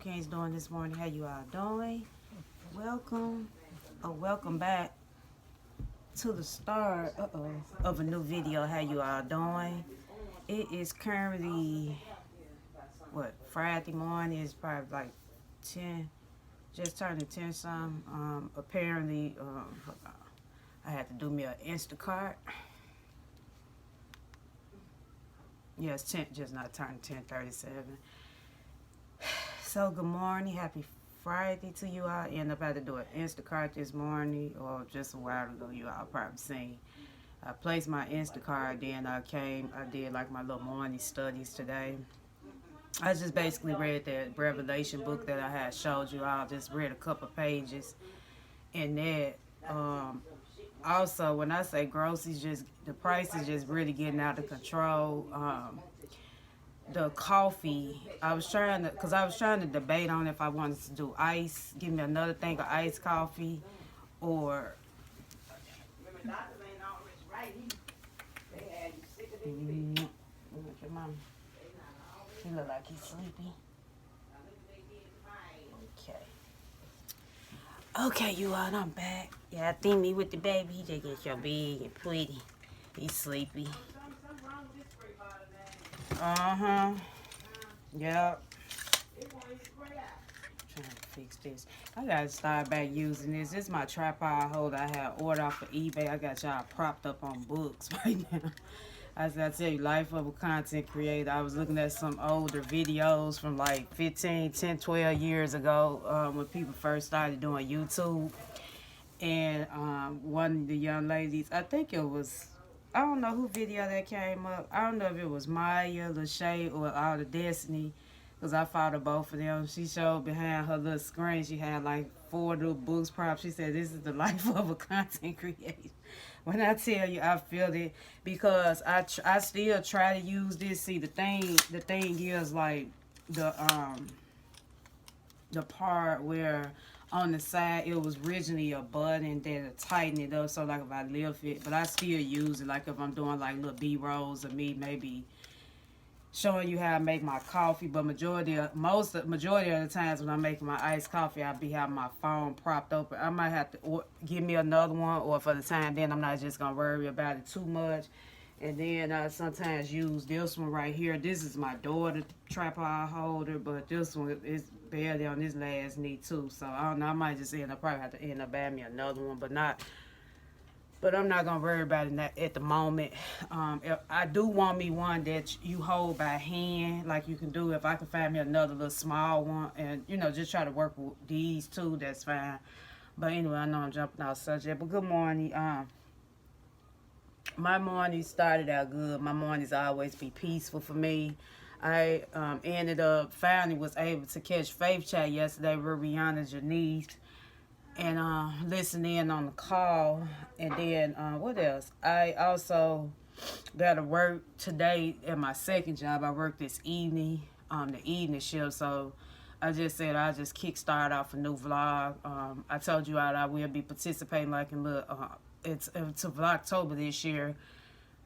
Kings doing this morning? How you all doing? Welcome or welcome back to the start of a new video. How you all doing? It is currently Friday morning. It's probably like 10, just turning 10 some. Apparently, I had to do me an Instacart. Yes, 10, just not turning 10:37. So good morning, happy Friday to you all. I ended up had to do an Instacart this morning, or just a while ago. You all probably seen. I placed my Instacart, then I did like my little morning studies today. I just basically read that Revelation book that I had showed you all. Just read a couple pages, and that. Also, when I say groceries, just the price is just really getting out of control. The coffee, I was trying to debate on if I wanted to do ice, give me another thing of iced coffee, or look at mom. He look like he's sleepy. Okay, you all, I'm back. Yeah, I think me with the baby, he just gets so big and pretty. He's sleepy. Yep. Trying to fix this. I gotta start back using this. This is my tripod holder I had ordered off of eBay. I got y'all propped up on books right now. As I tell you, life of a content creator. I was looking at some older videos from like 10, 12 years ago when people first started doing YouTube. And one of the young ladies, I think it was, I don't know who video that came up. I don't know if it was Maya, Lachey, or All the Destiny, because I followed both of them. She showed behind her little screen, she had like 4 little books props. She said, this is the life of a content creator. When I tell you, I feel it, because I still try to use this. See, the thing is like the part where on the side it was originally a button that tighten it up, so like if I lift it, but I still use it like if I'm doing like little B-rolls of me maybe showing you how I make my coffee. But majority of the times when I'm making my iced coffee, I'll be having my phone propped open. I might have to give me another one, or for the time then I'm not just gonna worry about it too much. And then I sometimes use this one right here. This is my daughter tripod holder, but this one is barely on this last knee too. So I don't know. I might just probably have to end up buying me another one, but I'm not gonna worry about it at the moment. I do want me one that you hold by hand, like you can do. If I can find me another little small one, and just try to work with these two, that's fine. But anyway, I know I'm jumping off subject. But good morning. My morning started out good. My mornings always be peaceful for me. I ended up finally was able to catch Faith Chat yesterday with Rihanna Janice and listen in on the call. And then what else? I also got to work today at my second job. I work this evening, the evening shift. So I just said I'll just kickstart off a new vlog. I told you I will be participating like in little it's October this year.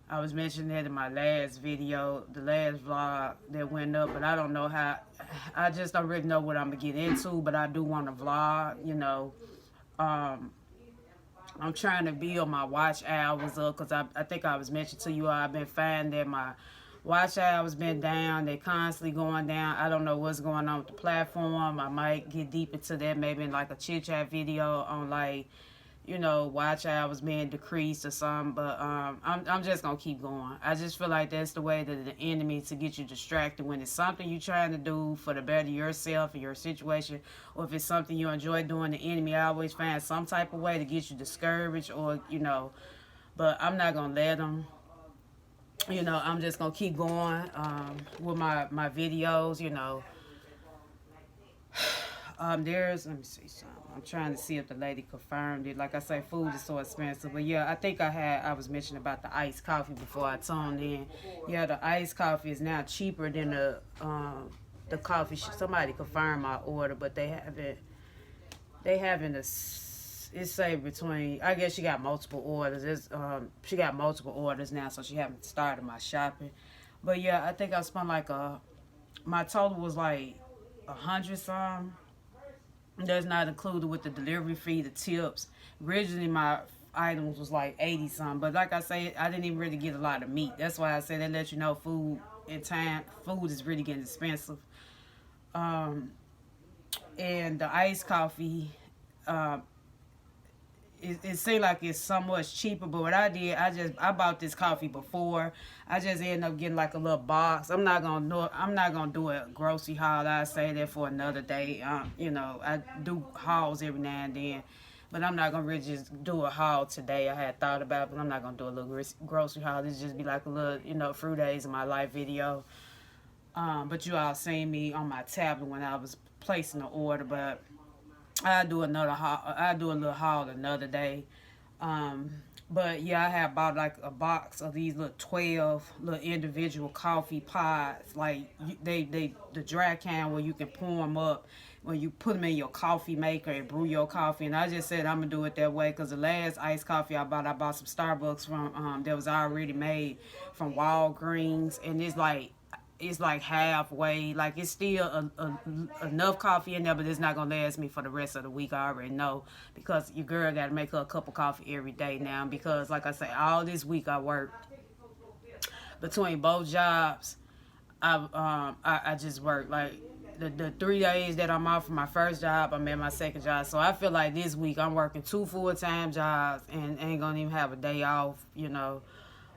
I was mentioning that in my last video, the last vlog that went up, but I don't know how. I just don't really know what I'm gonna get into, but I do want to vlog. I'm trying to build my watch hours up, because I think I was mentioning to you all, I've been finding that my watch hours been down. They're constantly going down. I don't know what's going on with the platform. I might get deep into that maybe in like a chit chat video on like watch hours being decreased or something. But I'm just gonna keep going. I just feel like that's the way that the enemy to get you distracted when it's something you're trying to do for the better of yourself and your situation, or if it's something you enjoy doing. The enemy always finds some type of way to get you discouraged, or But I'm not gonna let them. I'm just gonna keep going with my videos. Let me see something. I'm trying to see if the lady confirmed it. Like I say, food is so expensive. But yeah, I think I was mentioning about the iced coffee before I tuned in. Yeah, the iced coffee is now cheaper than the coffee. Somebody confirmed my order, but they haven't it's say between, I guess she got multiple orders. She got multiple orders now, so she haven't started my shopping. But yeah, I think I spent like my total was like 100 some. That's not included with the delivery fee, the tips. Originally, my items was like 80 some, but like I said, I didn't even really get a lot of meat. That's why I said they let you know food in time. Food is really getting expensive. Um, and the iced coffee, um, it seemed like it's so much cheaper. But what I did, I bought this coffee before. I just ended up getting like a little box. I'm not gonna do a grocery haul. I say that for another day. I do hauls every now and then, but I'm not gonna really just do a haul today. I had thought about it, but I'm not gonna do a little grocery haul. This just be like a little, fruit days of my life video. But you all seen me on my tablet when I was placing the order, but I'll do another haul. I'll do a little haul another day. Um, but yeah, I have bought like a box of these little 12 little individual coffee pods. Like the dry can where you can pour them up when you put them in your coffee maker and brew your coffee. And I just said I'm gonna do it that way because the last iced coffee I bought some Starbucks from that was already made from Walgreens, and it's like halfway. Like it's still enough coffee in there, but it's not gonna last me for the rest of the week. I already know because your girl got to make her a cup of coffee every day now. Because like I say, all this week I worked between both jobs. I just worked like the 3 days that I'm off from my first job. I'm at my second job, so I feel like this week I'm working 2 full-time jobs and ain't gonna even have a day off.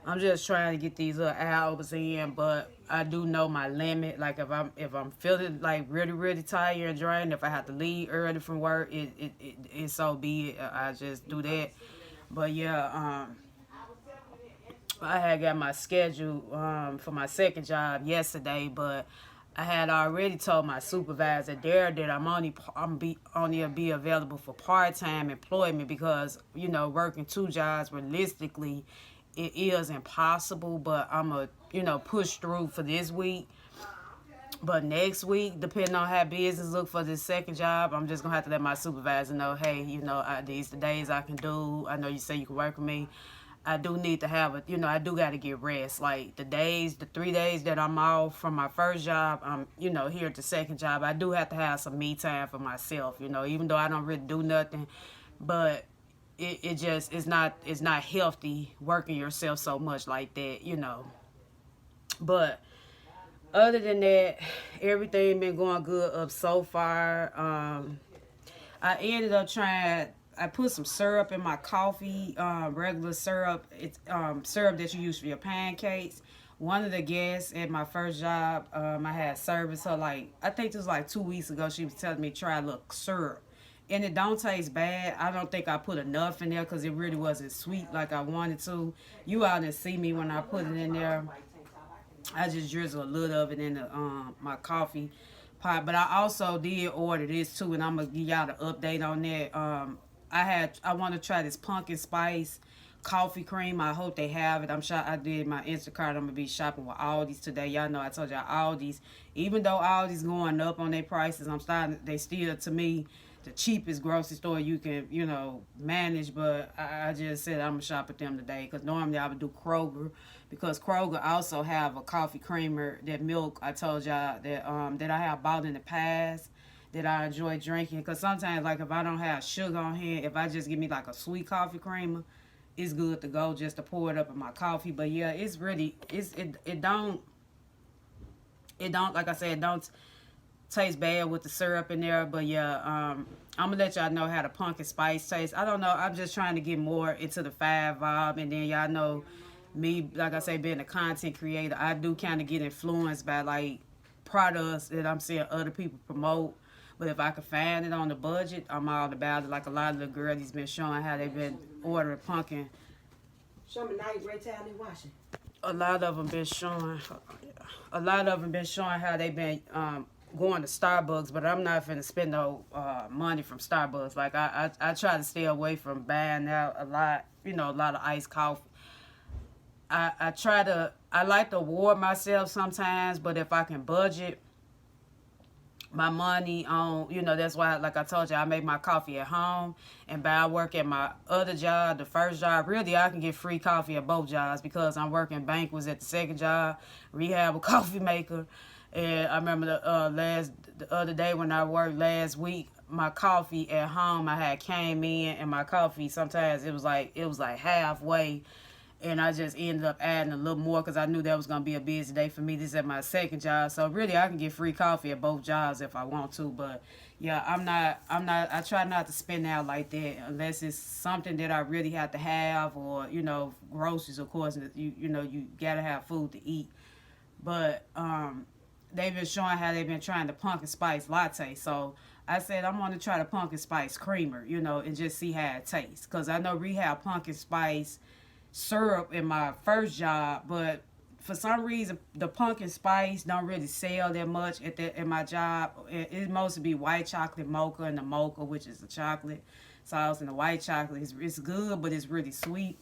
I'm just trying to get these little hours in, but I do know my limit. Like if I'm feeling like really really tired and drained, if I have to leave early from work, it so be it. I just do that. But yeah, I had got my schedule for my second job yesterday, but I had already told my supervisor there that I'm only be available for part-time employment because working 2 jobs realistically it is impossible, but I'm a push through for this week. But next week, depending on how business look for this second job, I'm just gonna have to let my supervisor know, hey, these the days I can do. I know you say you can work with me. I do need to have I do got to get rest. Like the 3 days that I'm off from my first job, I'm here at the second job. I do have to have some me time for myself. Even though I don't really do nothing, but it's not healthy working yourself so much like that. But other than that, everything been going good up so far. I ended up I put some syrup in my coffee, regular syrup. It's syrup that you use for your pancakes. One of the guests at my first job, I had service her I think this was like 2 weeks ago. She was telling me try a little syrup. And it don't taste bad. I don't think I put enough in there because it really wasn't sweet like I wanted to. You all didn't see me when I put it in there. I just drizzle a little of it in my coffee pot. But I also did order this too, and I'm gonna give y'all the update on that. I want to try this pumpkin spice coffee cream. I hope they have it. I did my Instacart. I'm gonna be shopping with Aldi's today. Y'all know I told y'all Aldi's. Even though Aldi's going up on their prices, they still to me the cheapest grocery store you can, manage. But I just said I'm gonna shop at them today because normally I would do Kroger because Kroger also have a coffee creamer, that milk I told y'all that I have bought in the past that I enjoy drinking. Because sometimes like if I don't have sugar on hand, if I just give me like a sweet coffee creamer, it's good to go just to pour it up in my coffee. But yeah, it don't like I said, it don't taste bad with the syrup in there. But yeah, I'm gonna let y'all know how the pumpkin spice tastes. I don't know, I'm just trying to get more into the Five vibe. And then y'all know me, like I say, being a content creator, I do kind of get influenced by like products that I'm seeing other people promote. But if I could find it on the budget, I'm all about it. Like a lot of the girlies been showing how they've been ordering pumpkin. Show me night right time they washing. A lot of them been showing how they've been going to Starbucks, but I'm not finna spend no money from Starbucks. Like I try to stay away from buying out a lot of iced coffee. I like to reward myself sometimes, but if I can budget my money on, that's why, like I told you, I make my coffee at home. And by work at my other job, the first job, really I can get free coffee at both jobs because I'm working banquets at the second job, rehab a coffee maker, And I remember the other day when I worked last week, my coffee at home I had came in, and my coffee sometimes it was like halfway, and I just ended up adding a little more because I knew that was gonna be a busy day for me. This is at my second job, so really I can get free coffee at both jobs if I want to. But yeah, I'm not. I try not to spend out like that unless it's something that I really have to have, or groceries. Of course, you gotta have food to eat. But they've been showing how they've been trying the pumpkin spice latte. So I said I'm gonna try the pumpkin spice creamer, and just see how it tastes. Cause I know we have pumpkin spice syrup in my first job, but for some reason the pumpkin spice don't really sell that much in my job. It mostly be white chocolate mocha and the mocha, which is the chocolate sauce, and the white chocolate it's good, but it's really sweet.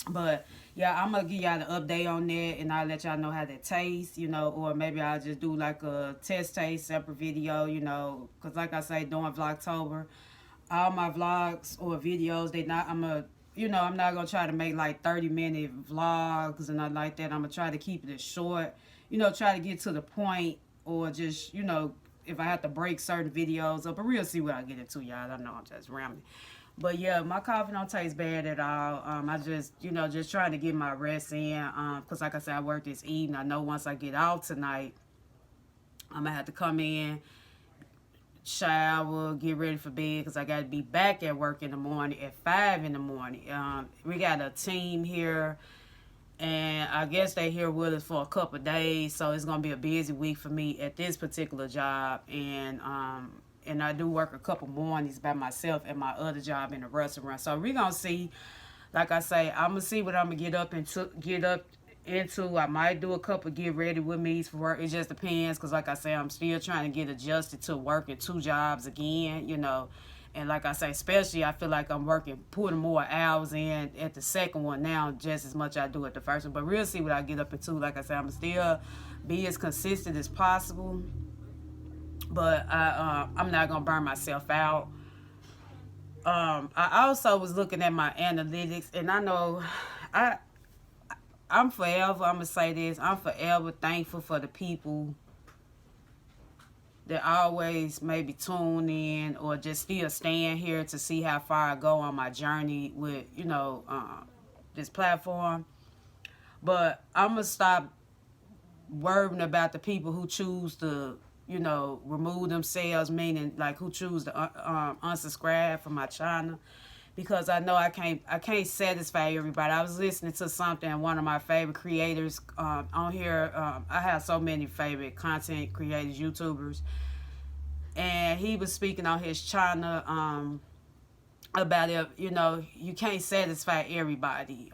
But yeah, I'm gonna give y'all the update on that, and I'll let y'all know how that tastes, or maybe I'll just do like a test taste separate video, because like I say, during Vlogtober, all my vlogs or videos, I'm not gonna try to make like 30-minute vlogs and nothing like that. I'm gonna try to keep it as short, try to get to the point, or just, if I have to break certain videos up, but we'll see what I get into, y'all. I know I'm just rambling. But yeah, my coffee don't taste bad at all. I just, just trying to get my rest in. Cause like I said, I work this evening. I know once I get out tonight, I'm gonna have to come in, shower, get ready for bed, because I got to be back at work in the morning at 5 in the morning. We got a team here, and I guess they here with us for a couple of days, so it's gonna be a busy week for me at this particular job. And I do work a couple mornings by myself at my other job in the restaurant. So we're gonna see. Like I say, I'm gonna see what I'm gonna get up into. I might do a couple get ready with me for work. It just depends, because like I say, I'm still trying to get adjusted to working two jobs again. And like I say, especially I feel like I'm putting more hours in at the second one now, just as much I do at the first one. But we'll see what I get up into. Like I say, I'm still be as consistent as possible, but I'm not gonna burn myself out. I also was looking at my analytics, and I know I I'm forever, I'm gonna say this, I'm forever thankful for the people that always maybe tune in or just still stand here to see how far I go on my journey with, this platform. But I'm gonna stop worrying about the people who choose to, remove themselves, meaning like who choose to unsubscribe from my channel, because I know I can't satisfy everybody. I was listening to something, one of my favorite creators on here. I have so many favorite content creators, YouTubers, and he was speaking on his channel about it. You can't satisfy everybody.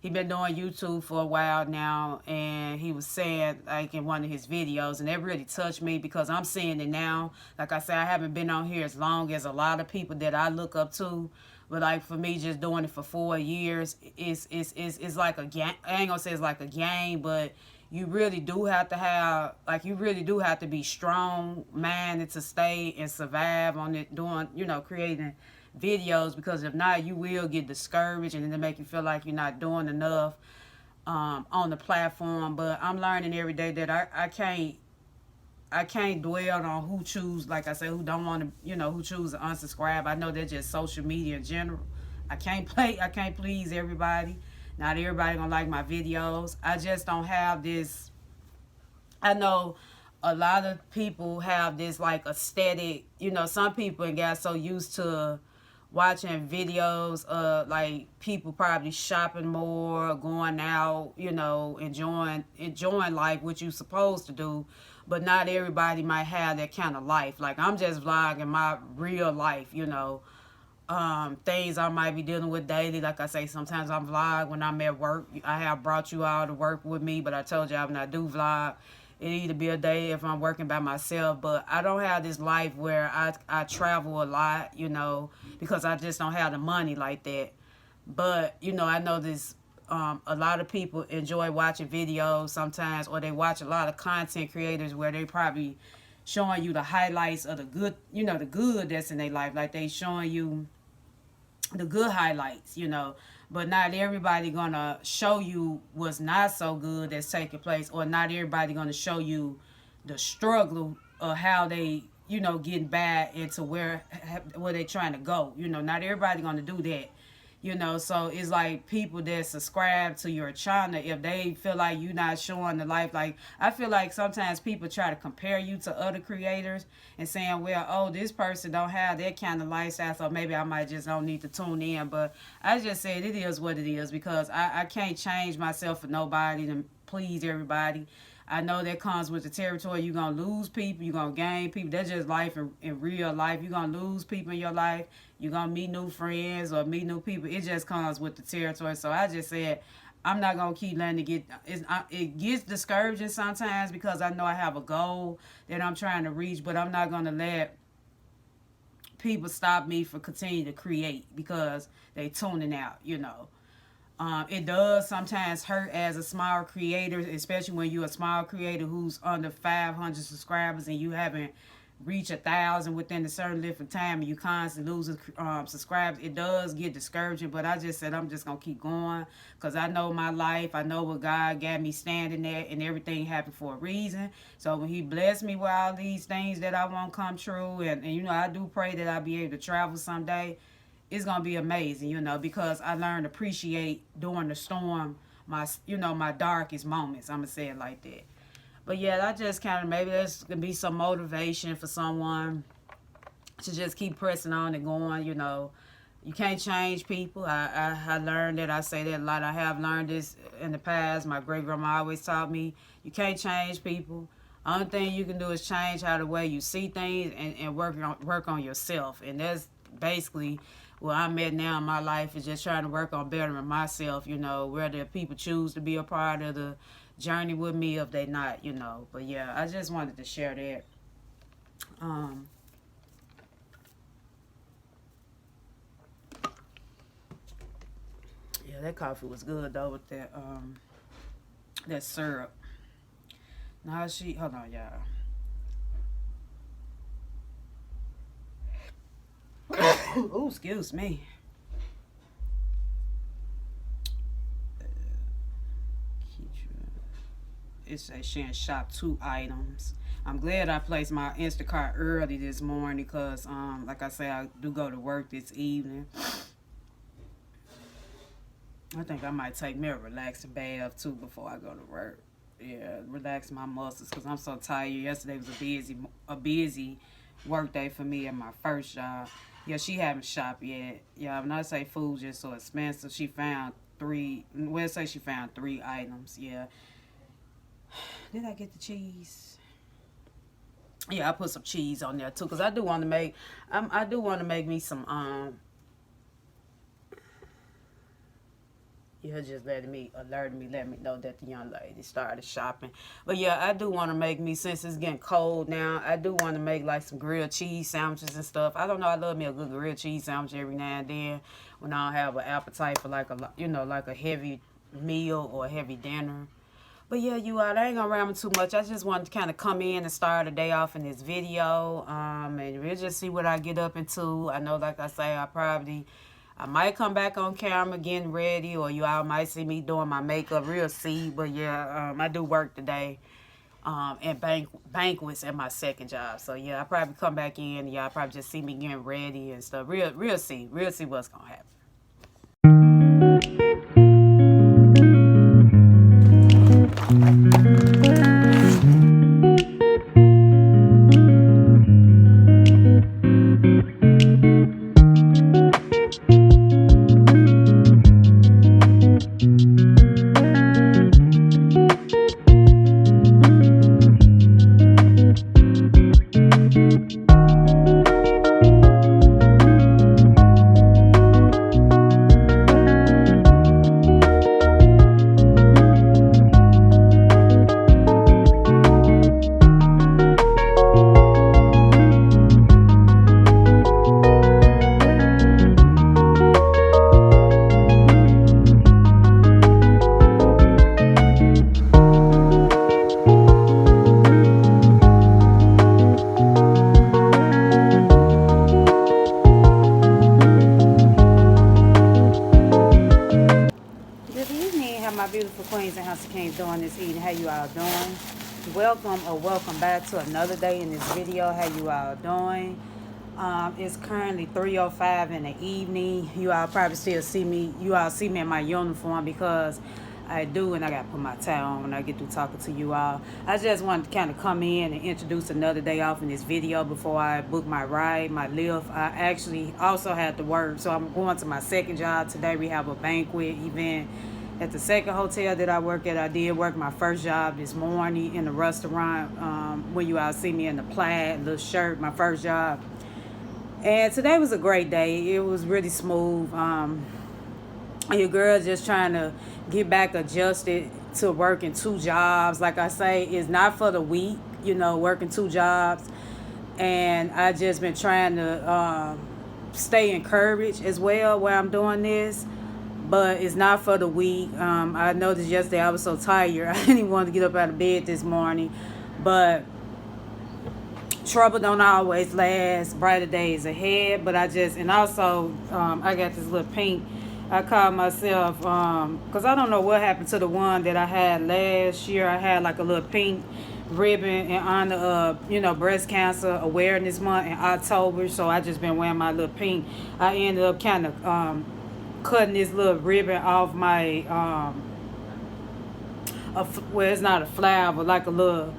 He been doing YouTube for a while now, and he was saying, like, in one of his videos, and that really touched me because I'm seeing it now. Like I said, I haven't been on here as long as a lot of people that I look up to, but like for me, just doing it for 4 years, it's like a game. I ain't gonna say it's like a game, but you really do have to be strong minded to stay and survive on it, doing, creating videos, because if not, you will get discouraged, and then it make you feel like you're not doing enough on the platform. But I'm learning every day that I can't dwell on who choose, like I say, who don't want to, who choose to unsubscribe. I know that's just social media in general. I can't please everybody. Not everybody gonna like my videos. I just don't have this. I know a lot of people have this like aesthetic, some people got so used to watching videos of like people probably shopping more, going out, enjoying life, which you supposed to do. But not everybody might have that kind of life. Like, I'm just vlogging my real life, things I might be dealing with daily. Like I say, sometimes I vlog when I'm at work. I have brought you all to work with me, but I told you when I do vlog, it either be a day if I'm working by myself. But I don't have this life where I travel a lot, because I just don't have the money like that. But, I know this, a lot of people enjoy watching videos sometimes, or they watch a lot of content creators where they probably showing you the highlights of the good, the good that's in their life. Like, they showing you the good highlights, but not everybody gonna show you what's not so good that's taking place, or not everybody gonna show you the struggle of how they, getting back into where they trying to go. Not everybody gonna do that. So it's like people that subscribe to your channel, if they feel like you not showing the life, like I feel like sometimes people try to compare you to other creators and saying, well, oh, this person don't have that kind of lifestyle, so maybe I might just don't need to tune in. But I just said it is what it is, because I can't change myself for nobody to please everybody. I know that comes with the territory. You're going to lose people. You're going to gain people. That's just life in real life. You're going to lose people in your life. You're going to meet new friends or meet new people. It just comes with the territory. So I just said, I'm not going to keep letting it get... It gets discouraging sometimes, because I know I have a goal that I'm trying to reach, but I'm not going to let people stop me from continuing to create because they tuning out, It does sometimes hurt as a small creator, especially when you're a small creator who's under 500 subscribers and you haven't reached 1,000 within a certain length of time, and you constantly losing subscribers. It does get discouraging, but I just said I'm just going to keep going, because I know my life. I know what God got me standing there, and everything happened for a reason. So when he blessed me with all these things that I want come true, and I do pray that I'll be able to travel someday, it's gonna be amazing, because I learned to appreciate during the storm my darkest moments. I'm gonna say it like that. But yeah, I just kind of, maybe there's gonna be some motivation for someone to just keep pressing on and going. You can't change people. I learned that. I say that a lot. I have learned this in the past. My great grandma always taught me, you can't change people. Only thing you can do is change how the way you see things, and work on yourself. And that's basically where I'm at now in my life, is just trying to work on bettering myself, whether people choose to be a part of the journey with me, if they not, But yeah, I just wanted to share that. Yeah, that coffee was good though, with that syrup. Now hold on, y'all. Oh, excuse me. It says she shop 2 items. I'm glad I placed my Instacart early this morning, because, like I say, I do go to work this evening. I think I might take me a relaxing bath too before I go to work. Yeah, relax my muscles, because I'm so tired. Yesterday was a busy work day for me at my first job. Yeah, she haven't shopped yet. Yeah, when I say food just so expensive, she found 3. Well, say she found 3 items. Yeah. Did I get the cheese? Yeah, I put some cheese on there too, because I do want to make. I do want to make me some. Yeah, just let me know that the young lady started shopping. But yeah, I do want to make me, since it's getting cold now, I do want to make like some grilled cheese sandwiches and stuff. I don't know, I love me a good grilled cheese sandwich every now and then when I don't have an appetite for like a heavy meal or a heavy dinner. But yeah, I ain't gonna ramble too much. I just wanted to kind of come in and start the day off in this video, and we'll just see what I get up into. I know, like I say, I might come back on camera getting ready, or you all might see me doing my makeup. We'll see. But yeah, I do work today, and banquets at my second job. So yeah, I probably come back in. Y'all probably just see me getting ready and stuff. We'll see what's gonna happen. beautiful queens and House of Kings doing this evening? How you all doing? Welcome back to another day in this video. How you all doing? It's currently 3:05 in the evening. You all probably still see me. You all see me in my uniform because I do, and I got to put my tie on when I get through talking to you all. I just wanted to kind of come in and introduce another day off in this video before I book my ride, my lift. I actually also had to work, so I'm going to my second job today. We have a banquet event at the second hotel that I work at. I did work my first job this morning in the restaurant when you all see me in the plaid little shirt, my first job. And today was a great day. It was really smooth. Your girl just trying to get back adjusted to working two jobs. Like I say, it's not for the weak, working two jobs. And I just been trying to stay encouraged as well while I'm doing this. But it's not for the weak. I noticed yesterday I was so tired. I didn't even want to get up out of bed this morning. But trouble don't always last. Brighter days ahead. But I got this little pink. I call myself, because I don't know what happened to the one that I had last year. I had like a little pink ribbon in honor of, Breast Cancer Awareness Month in October. So I just been wearing my little pink. I ended up kind of cutting this little ribbon off my, well, it's not a flower, but like a little,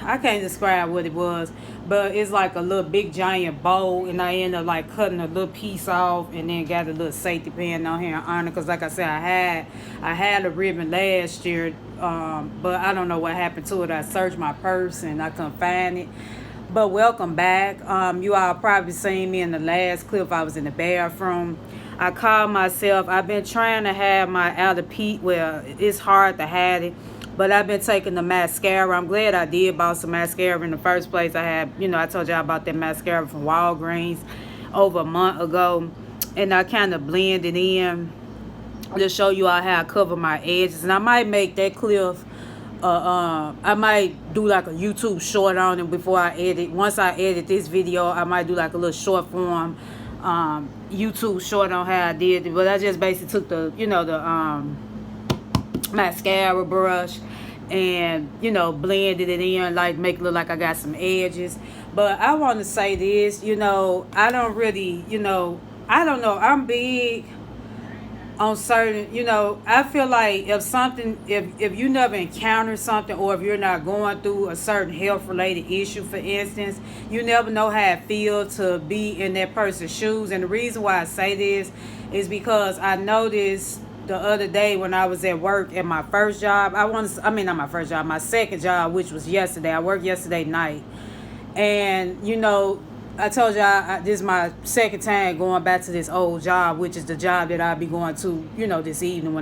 I can't describe what it was, but it's like a little big giant bowl, and I ended up like cutting a little piece off, and then got a little safety pin on here in honor, because like I said, I had a ribbon last year, but I don't know what happened to it. I searched my purse and I couldn't find it. But welcome back. You all probably seen me in the last clip. I was in the bathroom. I called myself. I've been trying to have my alopecia. Well, it's hard to have it. But I've been taking the mascara. I'm glad I did bought some mascara in the first place. I told y'all about that mascara from Walgreens over a month ago. And I kind of blended in to show you all how I cover my edges. And I might make that clip. I might do like a YouTube short on it before I edit. Once I edit this video, I might do like a little short form YouTube short on how I did it. But I just basically took the mascara brush and blended it in, like make it look like I got some edges. But I want to say this, I don't really, I don't know, I'm big on certain, I feel like if you never encounter something, or if you're not going through a certain health related issue, for instance, you never know how it feels to be in that person's shoes. And the reason why I say this is because I noticed the other day when I was at work at my first job, not my first job, my second job, which was yesterday. I worked yesterday night. And, I told y'all this is my second time going back to this old job, which is the job that I'll be going to, this evening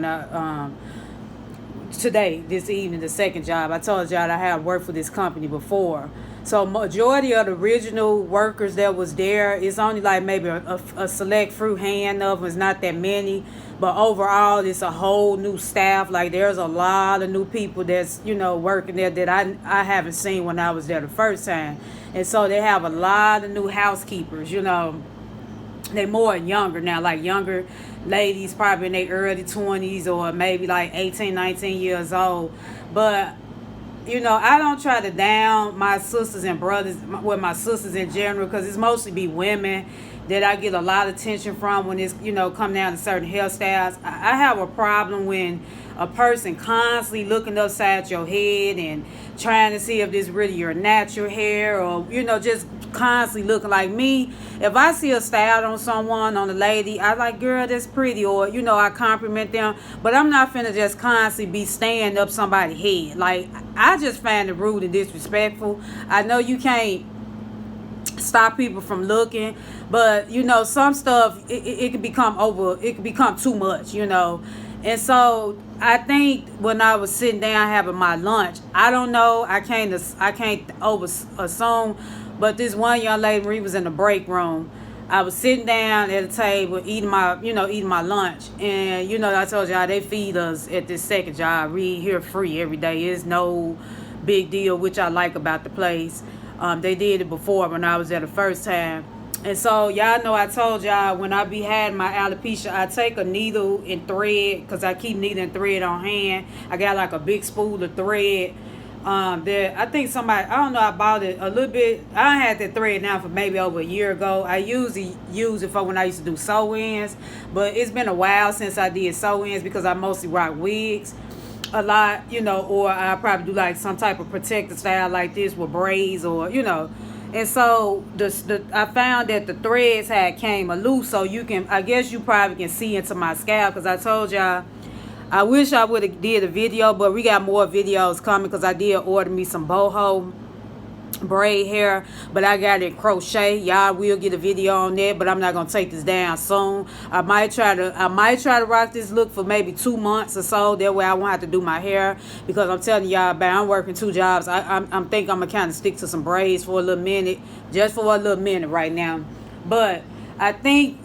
this evening, the second job. I told y'all I had worked for this company before. So majority of the original workers that was there, it's only like maybe a select few hand of them. It's not that many. But overall, it's a whole new staff. Like, there's a lot of new people that's, working there that I haven't seen when I was there the first time. And so they have a lot of new housekeepers, They're more younger now, like younger ladies, probably in their early 20s or maybe like 18, 19 years old. But I don't try to down my sisters and brothers, my sisters in general, because it's mostly be women that I get a lot of attention from when it's, come down to certain hairstyles. I have a problem when a person constantly looking upside your head and trying to see if this really your natural hair, or, just constantly looking. Like me, if I see a style on someone, on a lady, I like, girl, that's pretty, or, I compliment them. But I'm not finna just constantly be standing up somebody's head. Like, I just find it rude and disrespectful. I know you can't stop people from looking, but some stuff it can become too much, and so I think when I was sitting down having my lunch, I don't know, I can't over assume, but this one young lady, Marie, was in the break room. I was sitting down at a table eating my lunch, and I told y'all they feed us at this second job. We here free every day. It's no big deal, which I like about the place. They did it before when I was there the first time. And so y'all know I told y'all when I be having my alopecia, I take a needle and thread because I keep needle and thread on hand. I got like a big spool of thread. That I think somebody, I don't know, I bought it a little bit. I had that thread now for maybe over a year ago. I usually use it for when I used to do sew-ins, but it's been a while since I did sew-ins because I mostly rock wigs a lot, or I probably do like some type of protective style like this with braids or. And so I found that the threads had came loose, so I guess you probably can see into my scalp because I told y'all I wish I would have did a video, but we got more videos coming because I did order me some boho braid hair, but I got it crochet. Y'all will get a video on that, but I'm not gonna take this down soon. I might try to rock this look for maybe 2 months or so. That way I won't have to do my hair because I'm telling y'all, I'm working 2 jobs. I'm think I'm gonna kind of stick to some braids for a little minute, just for a little minute right now. But I think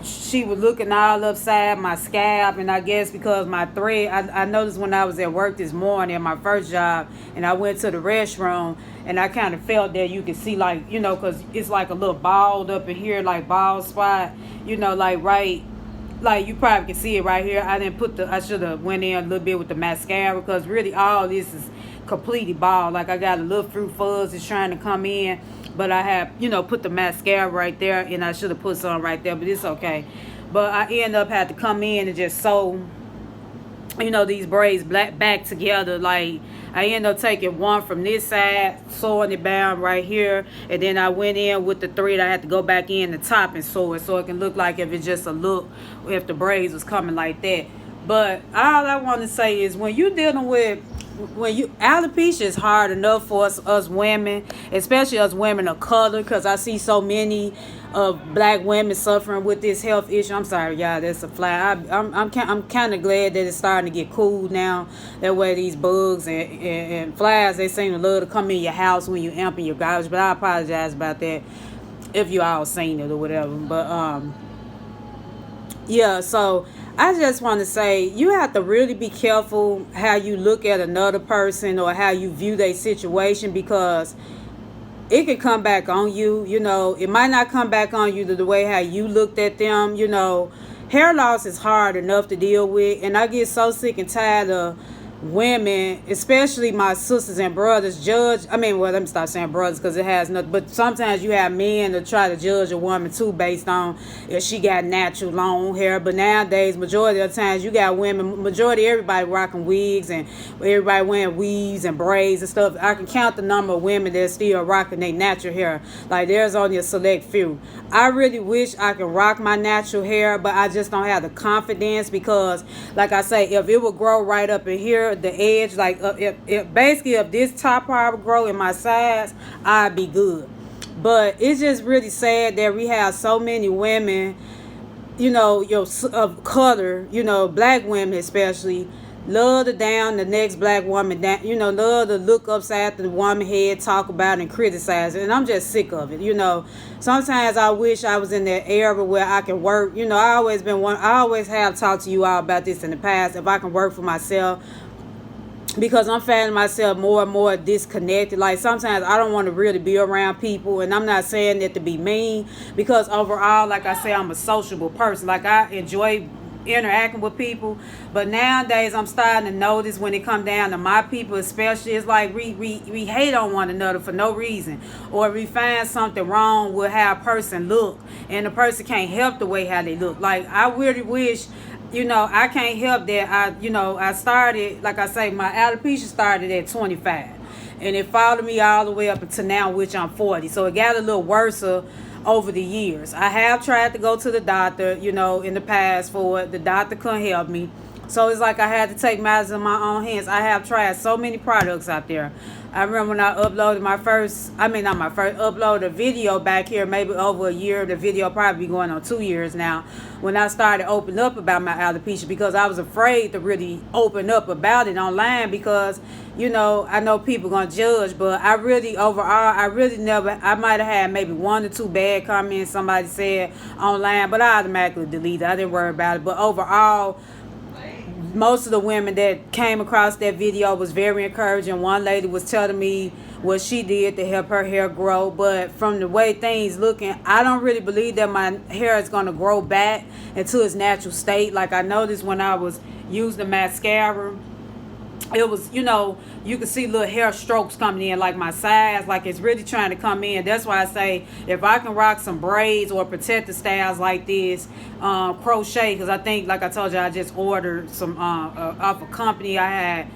she was looking all upside my scalp, and I guess because my thread, I noticed when I was at work this morning at my first job, and I went to the restroom, and I kind of felt that you could see, like, because it's like a little bald up in here, like bald spot, like right, like you probably can see it right here. I should have went in a little bit with the mascara because really all this is completely bald. Like I got a little fruit fuzz is trying to come in, but I have, put the mascara right there, and I should have put some right there, but it's okay. But I end up had to come in and just sew, these braids back together. Like I end up taking one from this side, sewing it down right here, and then I went in with the thread. I had to go back in the top and sew it so it can look like if it's just a look, if the braids was coming like that. But all I want to say is when you dealing with alopecia is hard enough for us women, especially us women of color, because I see so many of black women suffering with this health issue. I'm sorry, y'all, that's a fly. I'm kind of glad that it's starting to get cool now. That way these bugs and flies, they seem to love to come in your house when you empty your garbage. But I apologize about that if you all seen it or whatever. But yeah, so I just want to say you have to really be careful how you look at another person or how you view their situation, because it could come back on you. It might not come back on you the way how you looked at them. Hair loss is hard enough to deal with, and I get so sick and tired of women, especially my sisters and brothers, let me stop saying brothers because it has nothing, but sometimes you have men that try to judge a woman too based on if she got natural long hair. But nowadays, majority of the times, you got women, majority everybody rocking wigs and everybody wearing weaves and braids and stuff. I can count the number of women that still rocking their natural hair. Like there's only a select few. I really wish I could rock my natural hair, but I just don't have the confidence because, like I say, if it would grow right up in here, the edge, like if this top part would grow in my sides, I'd be good. But it's just really sad that we have so many women, of color, black women especially, love to down the next black woman down, love to look upside the woman head, talk about it and criticize it. And I'm just sick of it. Sometimes I wish I was in that era where I can work. I always have talked to you all about this in the past. If I can work for myself, because I'm finding myself more and more disconnected. Like sometimes I don't want to really be around people, and I'm not saying that to be mean, because overall, like I say, I'm a sociable person. Like I enjoy interacting with people, but nowadays I'm starting to notice when it come down to my people especially, it's like we hate on one another for no reason, or we find something wrong with how a person look, and the person can't help the way how they look. Like I really wish, I can't help that. I started, like I say, my alopecia started at 25. And it followed me all the way up until now, which I'm 40. So it got a little worse over the years. I have tried to go to the doctor, in the past for it. The doctor couldn't help me. So it's like I had to take matters in my own hands. I have tried so many products out there. I remember when I uploaded uploaded a video back here, maybe over a year. The video probably going on 2 years now, when I started opening up about my alopecia, because I was afraid to really open up about it online because, I know people going to judge, but I might have had maybe 1 or 2 bad comments somebody said online, but I automatically deleted it. I didn't worry about it. But overall, most of the women that came across that video was very encouraging. One lady was telling me what she did to help her hair grow, but from the way things looking, I don't really believe that my hair is going to grow back into its natural state. Like I noticed when I was using the mascara, it was, you could see little hair strokes coming in, like my sides, like it's really trying to come in. That's why I say if I can rock some braids or protective styles like this, crochet, because I think, like I told you, I just ordered some off a company I had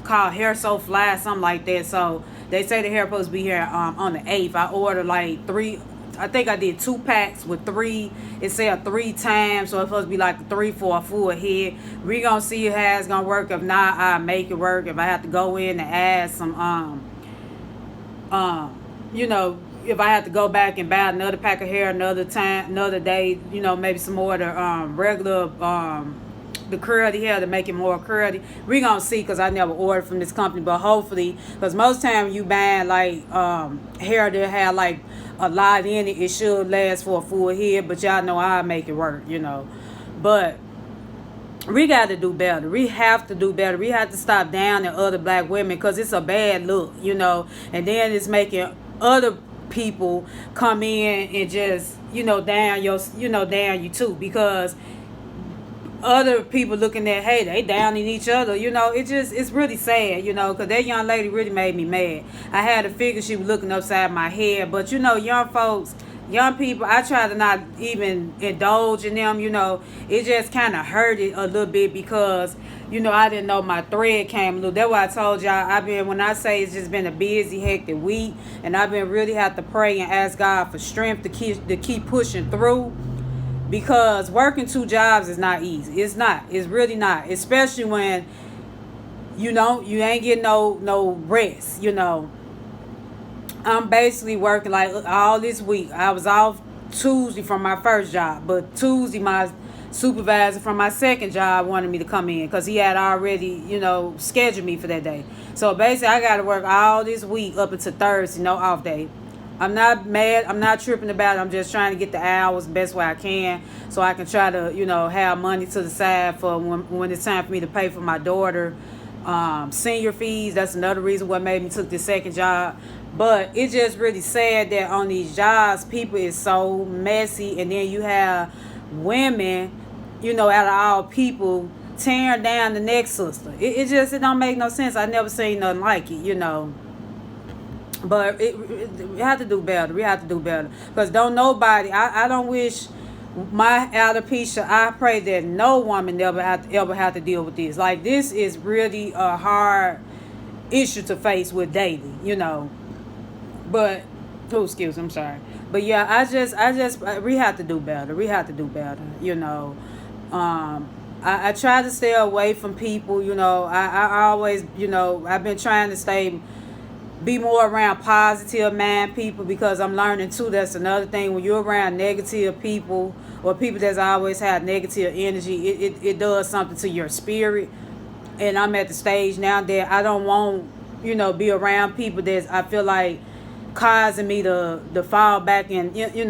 called Hair So Fly, something like that. So they say the hair supposed to be here on the 8th. I ordered like 3. I think I did 2 packs with 3. It said 3 times, so it's supposed to be like 3 for a full head. We gonna see how it's gonna work. If not, I make it work. If I have to go in and add some, if I have to go back and buy another pack of hair another time, another day, maybe some more of the regular the curly hair to make it more curly. We gonna see, because I never ordered from this company, but hopefully, because most time you buying like hair that have like a lot in it, it should last for a full head, but y'all know I make it work, but we got to do better. We have to do better. We have to stop downing other black women, because it's a bad look, and then it's making other people come in and just down you too, because other people looking at, hey, they downing each other, it's really sad, because that young lady really made me mad. I had to figure she was looking upside my head, but young folks, young people, I try to not even indulge in them, it just kind of hurt it a little bit, because I didn't know my thread came loose. That's why I told y'all, when I say it's just been a busy, hectic week, and I've been really have to pray and ask God for strength to keep pushing through. Because working 2 jobs is not easy. It's not. It's really not. Especially when you ain't getting no rest. I'm basically working like all this week. I was off Tuesday from my first job, but Tuesday my supervisor from my second job wanted me to come in, because he had already scheduled me for that day. So basically I got to work all this week up until Thursday, no off day. I'm not mad. I'm not tripping about it. I'm just trying to get the hours the best way I can, so I can try to, have money to the side for when it's time for me to pay for my daughter senior fees. That's another reason what made me took this second job. But it's just really sad that on these jobs, people is so messy, and then you have women, out of all people, tearing down the next sister. It don't make no sense. I never seen nothing like it, But we have to do better. We have to do better. Because don't nobody, I don't wish my alopecia, I pray that no woman ever have to deal with this. Like, this is really a hard issue to face with daily, But, excuse me, I'm sorry. But yeah, we have to do better. We have to do better, I try to stay away from people, I always, I've been trying to be more around positive mind people, because I'm learning too, that's another thing. When you're around negative people, or people that's always had negative energy, it does something to your spirit. And I'm at the stage now that I don't want, be around people that I feel like causing me to fall back in, in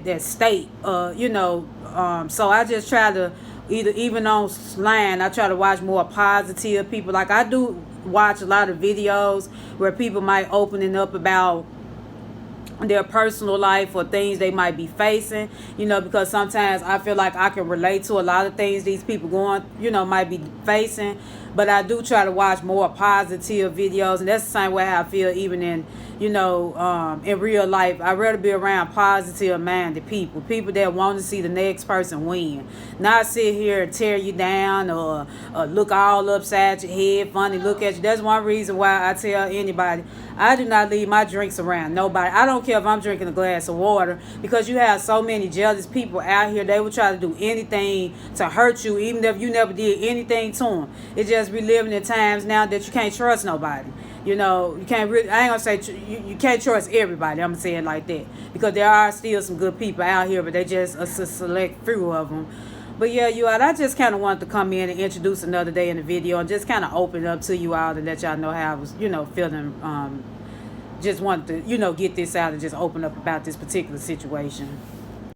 that state. So I just try to, even online, I try to watch more positive people. Like, I do watch a lot of videos where people might opening up about their personal life or things they might be facing, because sometimes I feel like I can relate to a lot of things these people might be facing. But I do try to watch more positive videos, and that's the same way I feel even in in real life. I'd rather be around positive minded people that want to see the next person win, not sit here and tear you down or look all upside your head, funny look at you. That's one reason why I tell anybody, I do not leave my drinks around nobody. I don't care if I'm drinking a glass of water, because you have so many jealous people out here. They will try to do anything to hurt you, even if you never did anything to them. It's just we living in times now that you can't trust nobody. You can't really, I ain't gonna say you can't trust everybody. I'm gonna say it like that, because there are still some good people out here, but they just a select few of them. But yeah, you all, I just kind of wanted to come in and introduce another day in the video, and just kind of open it up to you all to let y'all know how I was, feeling. Just wanted to, get this out and just open up about this particular situation.